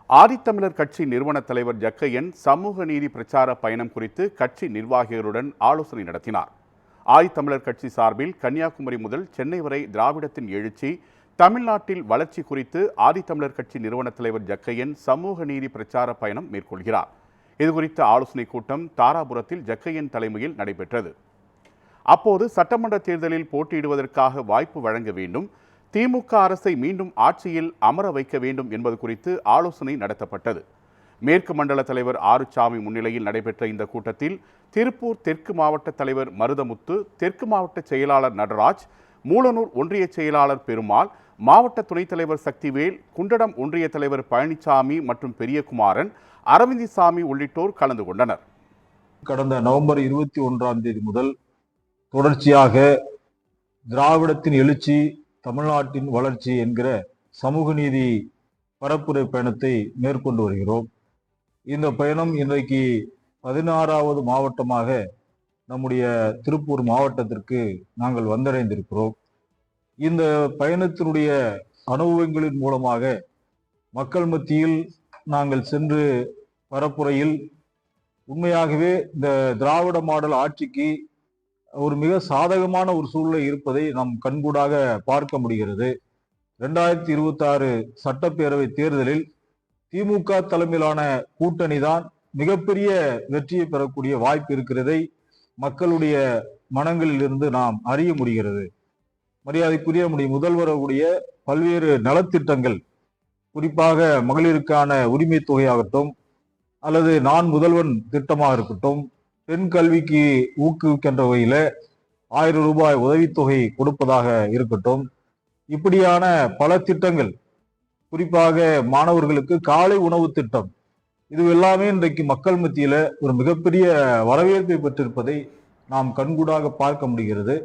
ஆதித்தமிழர் கட்சி நிறுவன தலைவர் ஜக்கையன் சமூக நீதி பிரச்சார பயணம் குறித்து கட்சி நிர்வாகிகளுடன் ஆலோசனை நடத்தினார். ஆதித்தமிழர் கட்சி சார்பில் கன்னியாகுமரி முதல் சென்னை வரை திராவிடத்தின் எழுச்சி, தமிழ்நாட்டில் வளர்ச்சி குறித்து ஆதித்தமிழர் கட்சி நிறுவன தலைவர் ஜக்கையன் சமூக நீதி பிரச்சார பயணம் மேற்கொள்கிறார். இதுகுறித்த ஆலோசனைக் கூட்டம் தாராபுரத்தில் ஜக்கையன் தலைமையில் நடைபெற்றது. அப்போது சட்டமன்ற தேர்தலில் போட்டியிடுவதற்காக வாய்ப்பு வழங்க வேண்டும், திமுக அரசை மீண்டும் ஆட்சியில் அமர வைக்க வேண்டும் என்பது குறித்து ஆலோசனை நடத்தப்பட்டது. மேற்கு மண்டல தலைவர் ஆறுசாமி முன்னிலையில் நடைபெற்ற இந்த கூட்டத்தில் திருப்பூர் தெற்கு மாவட்ட தலைவர் மருதமுத்து, தெற்கு மாவட்ட செயலாளர் நடராஜ், மூலனூர் ஒன்றிய செயலாளர் பெருமாள், மாவட்ட துணைத் தலைவர் சக்திவேல், குண்டடம் ஒன்றிய தலைவர் பழனிசாமி மற்றும் பெரியகுமாரன், அரவிந்திசாமி உள்ளிட்டோர் கலந்து கொண்டனர். கடந்த நவம்பர் 21 முதல் தொடர்ச்சியாக திராவிடத்தின் எழுச்சி, தமிழ்நாட்டின் வளர்ச்சி என்கிற சமூக நீதி பரப்புரை பயணத்தை மேற்கொண்டு வருகிறோம். இந்த பயணம் இன்றைக்கு 16வது மாவட்டமாக நம்முடைய திருப்பூர் மாவட்டத்திற்கு நாங்கள் வந்தடைந்திருக்கிறோம். இந்த பயணத்தினுடைய அனுபவங்களின் மூலமாக மக்கள் மத்தியில் நாங்கள் சென்று பரப்புரையில் உண்மையாகவே இந்த திராவிட மாடல் ஆட்சிக்கு ஒரு மிக சாதகமான ஒரு சூழ்நிலை இருப்பதை நாம் கண்கூடாக பார்க்க முடிகிறது. 2026 சட்டப்பேரவை தேர்தலில் திமுக தலைமையிலான கூட்டணி தான் மிகப்பெரிய வெற்றியை பெறக்கூடிய வாய்ப்பு இருக்கிறதை மக்களுடைய மனங்களில் இருந்து நாம் அறிய முடிகிறது. மரியாதைக்குரிய முதல்வருடைய பல்வேறு நலத்திட்டங்கள், குறிப்பாக மகளிருக்கான உரிமை தொகையாகட்டும் அல்லது நான் முதல்வன் திட்டமாக இருக்கட்டும், பெண் கல்விக்கு ஊக்குவிக்கின்ற வகையில 1000 ரூபாய் உதவித்தொகை கொடுப்பதாக இருக்கட்டும், இப்படியான பல திட்டங்கள், குறிப்பாக மாணவர்களுக்கு காலை உணவு திட்டம், இது எல்லாமே இன்றைக்கு மக்கள் மத்தியில ஒரு மிகப்பெரிய வரவேற்பை பெற்றிருப்பதை நாம் கண்கூடாக பார்க்க முடிகிறது.